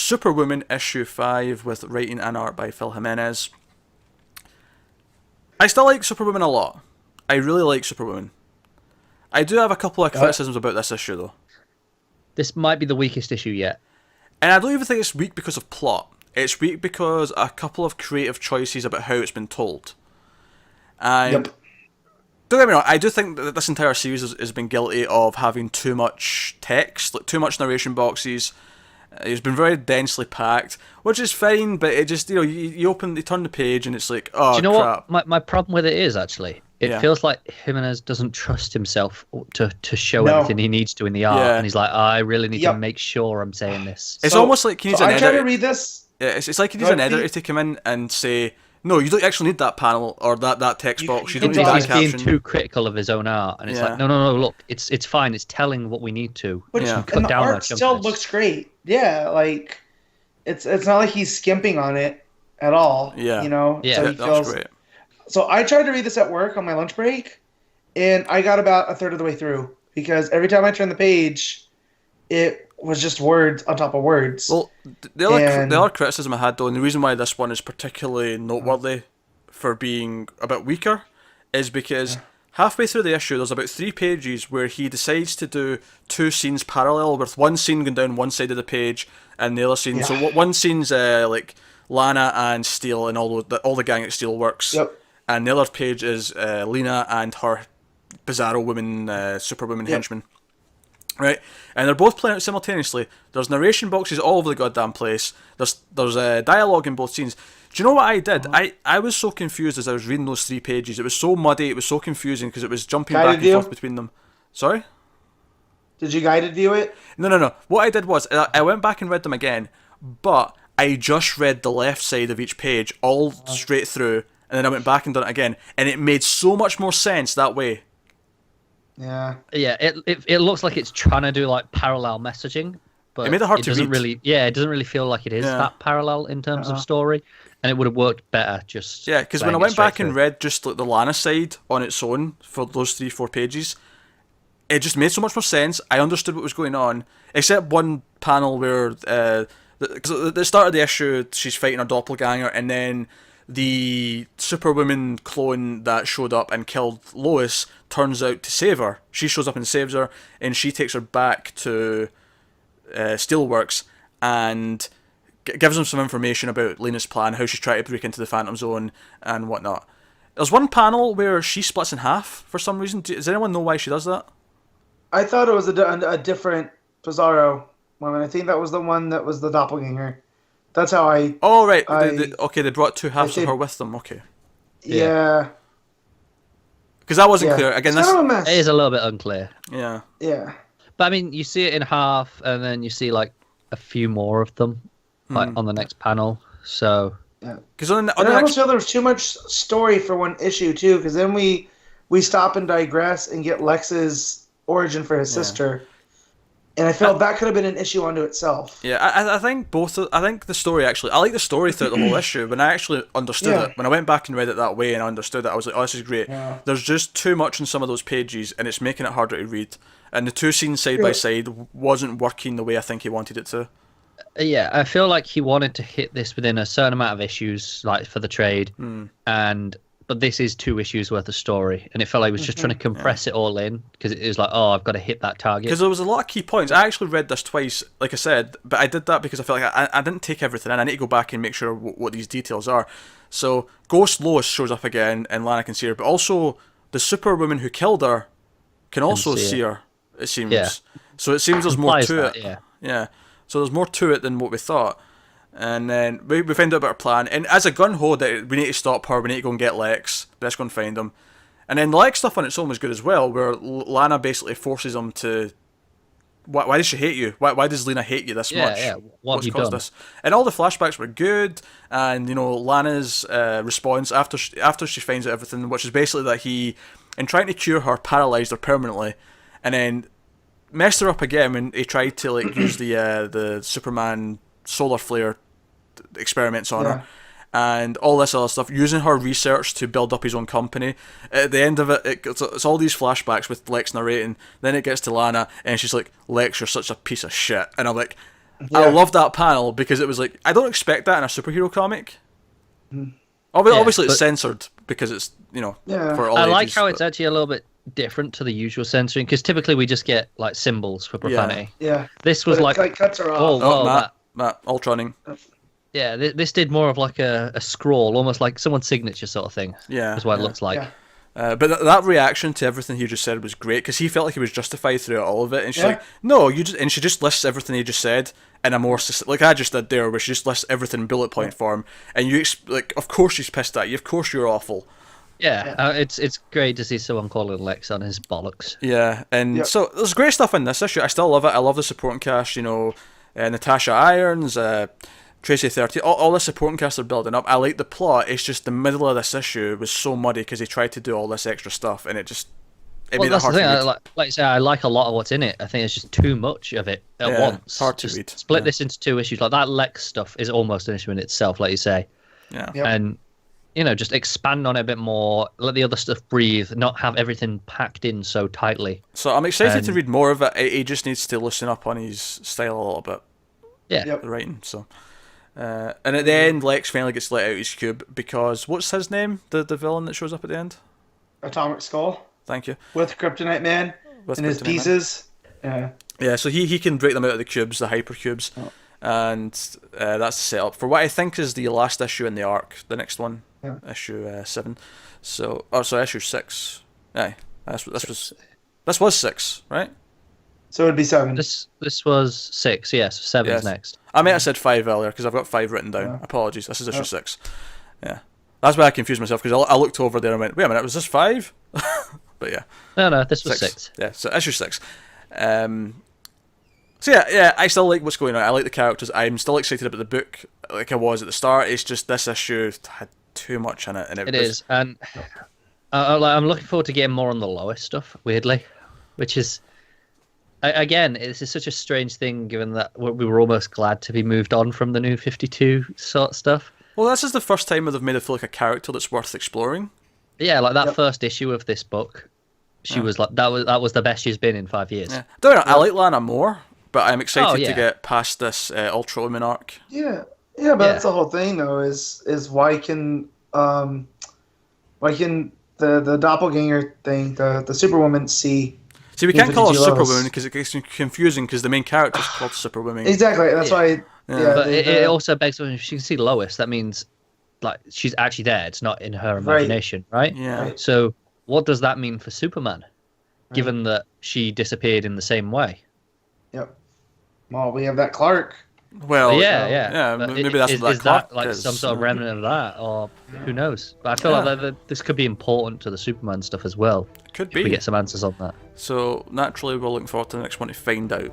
Superwoman issue 5 with writing and art by Phil Jimenez. I still like Superwoman a lot. I really like Superwoman. I do have a couple of criticisms about this issue though. This might be the weakest issue yet. And I don't even think it's weak because of plot. It's weak because a couple of creative choices about how it's been told. And don't get me wrong, I do think that this entire series has been guilty of having too much text, like too much narration boxes. It's been very densely packed, which is fine, but it just, you turn the page and it's like, oh, do you know crap. what my problem with it is, actually? It feels like Jimenez doesn't trust himself to show everything he needs to in the art, and he's like, I really need to make sure I'm saying this. It's almost like he needs an editor. I try to read this. Yeah, it's like he needs an editor to come in and say, no, you don't actually need that panel or that text box. You don't need that he's caption. being too critical of his own art, and it's like, no, look, it's fine. It's telling what we need to. And the art still looks great. Yeah, like it's not like he's skimping on it at all. Yeah, so that's great. So I tried to read this at work on my lunch break, and I got about a third of the way through because every time I turned the page, it was just words on top of words. Well, the other criticism I had though, and the reason why this one is particularly noteworthy for being a bit weaker, is because halfway through the issue there's about 3 pages where he decides to do 2 scenes parallel, with one scene going down one side of the page and the other scene. So one scene's like Lana and Steel and all the gang at Steel Works. And the other page is Lena and her Bizarro woman, Superwoman henchman. Right? And they're both playing out simultaneously. There's narration boxes all over the goddamn place. There's dialogue in both scenes. Do you know what I did? I was so confused as I was reading those 3 pages. It was so muddy, it was so confusing because it was jumping back and forth between them. Sorry? Did you guided view it? No. What I did was, I went back and read them again, but I just read the left side of each page all straight through, and then I went back and done it again, and it made so much more sense that way. Yeah. Yeah, it looks like it's trying to do like parallel messaging, but it made it hard to doesn't read. Really, it doesn't really feel like it is that parallel in terms of story, and it would have worked better just. Yeah, because when I went back and read just like the Lana side on its own for those 3-4 pages, it just made so much more sense. I understood what was going on, except one panel where, because at the start of the issue, she's fighting her doppelganger, and then the Superwoman clone that showed up and killed Lois turns out to save her. She shows up and saves her, and she takes her back to Steelworks and gives them some information about Lena's plan, how she's trying to break into the Phantom Zone and whatnot. There's one panel where she splits in half for some reason. Does anyone know why she does that? I thought it was a different Bizarro one. I think that was the one that was the doppelganger. That's how I... Oh, right. They brought 2 halves of her with them. Okay. Yeah. Because that wasn't clear. Again, it is a little bit unclear. Yeah. Yeah. But I mean, you see it in half, and then you see like a few more of them, like on the next panel. So... Yeah. Because I almost feel there was too much story for one issue, too, because then we stop and digress and get Lex's origin for his sister. And I felt that could have been an issue unto itself. Yeah, I think I think the story actually... I like the story throughout the whole issue. When I actually understood it, when I went back and read it that way and I understood it, I was like, oh, this is great. Yeah. There's just too much in some of those pages, and it's making it harder to read. And the 2 scenes side by side wasn't working the way I think he wanted it to. Yeah, I feel like he wanted to hit this within a certain amount of issues, like for the trade, but this is 2 issues worth of story, and it felt like he was just trying to compress it all in, because it was like, oh, I've got to hit that target. Because there was a lot of key points. I actually read this twice, like I said, but I did that because I felt like I didn't take everything in. I need to go back and make sure what these details are. So Ghost Lois shows up again, and Lana can see her, but also the Superwoman who killed her can also see her, it seems. Yeah. So it seems there's more to it. Yeah. So there's more to it than what we thought. And then we find out about her plan. And as a gun-ho, that we need to stop her, we need to go and get Lex. Let's go and find him. And then the Lex stuff on its own was good as well, where Lana basically forces him to... Why does she hate you? Why does Lena hate you this much? Yeah, what have you done? This? And all the flashbacks were good, and Lana's response after she finds out everything, which is basically that he, in trying to cure her, paralysed her permanently, and then messed her up again when he tried to use the Superman solar flare experiments on her and all this other stuff, using her research to build up his own company. At the end of it, it's all these flashbacks with Lex narrating. Then it gets to Lana, and she's like, Lex, you're such a piece of shit. And I'm like, Yeah. I love that panel because it was like, I don't expect that in a superhero comic. Obviously, it's censored because it's, for all I like ages, how it's actually a little bit different to the usual censoring, because typically we just get like symbols for profanity. Yeah. This was But like cuts are oh, off. whoa, Matt, Ultroning. Yeah, this did more of like a scroll, almost like someone's signature sort of thing. Yeah, is what it looks like. Yeah. But that reaction to everything he just said was great, because he felt like he was justified throughout all of it, and she's like, "No, you just," and she just lists everything he just said in a more like I just did there, where she just lists everything in bullet point form, and you like, of course she's pissed at you, of course you're awful. Yeah, it's great to see someone calling Lex on his bollocks. Yeah, and so there's great stuff in this issue. I still love it. I love the supporting cast. Natasha Irons, Tracy 30, all the supporting cast are building up. I like the plot. It's just the middle of this issue was so muddy because he tried to do all this extra stuff, and it made it hard to read. Like I say, I like a lot of what's in it. I think it's just too much of it at once. It's hard to just read. Split this into two issues. Like that Lex stuff is almost an issue in itself, like you say. Yeah. Yep. And just expand on it a bit more. Let the other stuff breathe. Not have everything packed in so tightly. So I'm excited to read more of it. He just needs to loosen up on his style a little bit. Yeah. The writing. So. And at the end, Lex finally gets let out his cube because what's his name? The villain that shows up at the end. Atomic Skull. Thank you. With Kryptonite Man and his pieces. Man. Yeah. So he can break them out of the cubes, the hyper cubes, and that's the setup for what I think is the last issue in the arc. The next one, issue 7. So issue 6. Aye, this was 6, right? So it'd be 7. This was 6. Yes, 7's next. I might have said 5 earlier because I've got 5 written down. Apologies. This is issue 6. Yeah, that's why I confused myself, because I looked over there and went, wait a minute, was this 5? But yeah. No, this was 6. Yeah, so issue 6. So yeah, I still like what's going on. I like the characters. I'm still excited about the book, like I was at the start. It's just this issue had too much in it, and it is, and I'm looking forward to getting more on the Lois stuff. Weirdly, which is. Again, this is such a strange thing, given that we were almost glad to be moved on from the New 52 sort of stuff. Well, this is the first time where they've made it feel like a character that's worth exploring. Yeah, like that first issue of this book, she was like that was the best she's been in 5 years. Yeah. Don't know, I like Lana more, but I'm excited to get past this Ultrawoman arc. Yeah, but that's the whole thing, though. Is why can the doppelganger thing, the Superwoman see? See, we can't call her Superwoman because it gets confusing because the main character is called Superwoman. Exactly, that's why. Yeah, but it also begs, if she can see Lois, that means like she's actually there. It's not in her imagination, right? Yeah. Right. So what does that mean for Superman, given that she disappeared in the same way? Yep. Well, we have that Clark. Well, yeah. Maybe that's is what that Clark that like is. some sort of remnant of that, or who knows? But I feel like this could be important to the Superman stuff as well. Could be. If we get some answers on that. So naturally, we're looking forward to the next one to find out.